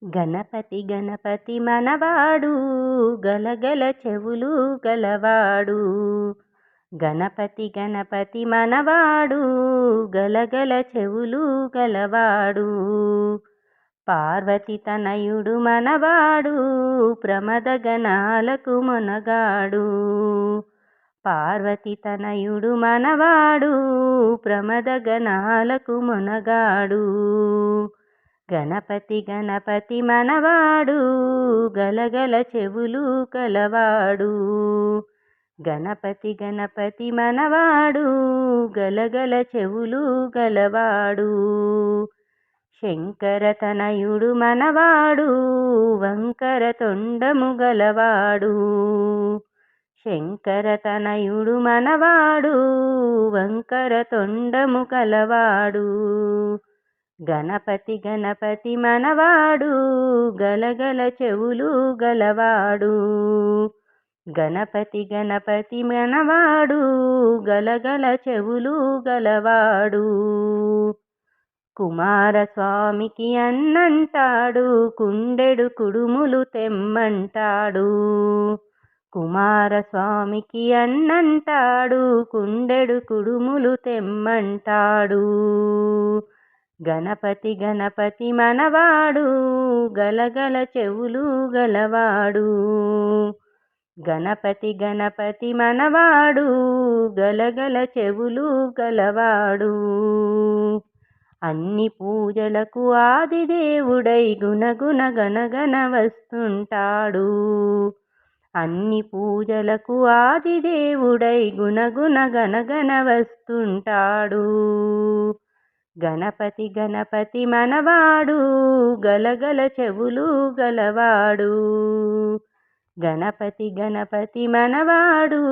గణపతి గణపతి మనవాడు గలగల చెవులు గలవాడు. గణపతి గణపతి మనవాడు గలగల చెవులు గలవాడు. పార్వతి తనయుడు మనవాడు ప్రమద గణాలకు మొనగాడు. పార్వతి తనయుడు మనవాడు ప్రమద గణాలకు మొనగాడు. గణపతి గణపతి మనవాడు గలగల చెవులు కలవాడు. గణపతి గణపతి మనవాడు గలగల చెవులు గలవాడు. శంకర తనయుడు మనవాడు వంకర తొండము గలవాడు. శంకర తనయుడు మనవాడు వంకర తొండము కలవాడు. గణపతి గణపతి మనవాడు గలగల చెవులు గలవాడు. గణపతి గణపతి మనవాడు గలగల చెవులు గలవాడు. కుమారస్వామికి అన్నంటాడు కుండెడు కుడుములు తెమ్మంటాడు. కుమారస్వామికి అన్నంటాడు కుండెడు కుడుములు తెమ్మంటాడు. గణపతి గణపతి మనవాడు గలగల చెవులు గలవాడు. గణపతి గణపతి మనవాడు గలగల చెవులు గలవాడు. అన్ని పూజలకు ఆదిదేవుడై గుణగుణ గణగణ వస్తుంటాడు. అన్ని పూజలకు ఆదిదేవుడై గుణగుణ గణగణ వస్తుంటాడు. గణపతి గణపతి మనవాడు గలగల చెవులు గలవాడు. గణపతి గణపతి మనవాడు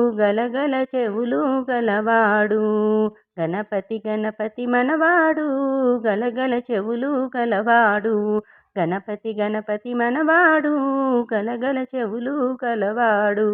గలగల చెవులు గలవాడు. గణపతి గణపతి మనవాడు గలగల చెవులు గలవాడు. గణపతి గణపతి మనవాడు గలగల చెవులు గలవాడు.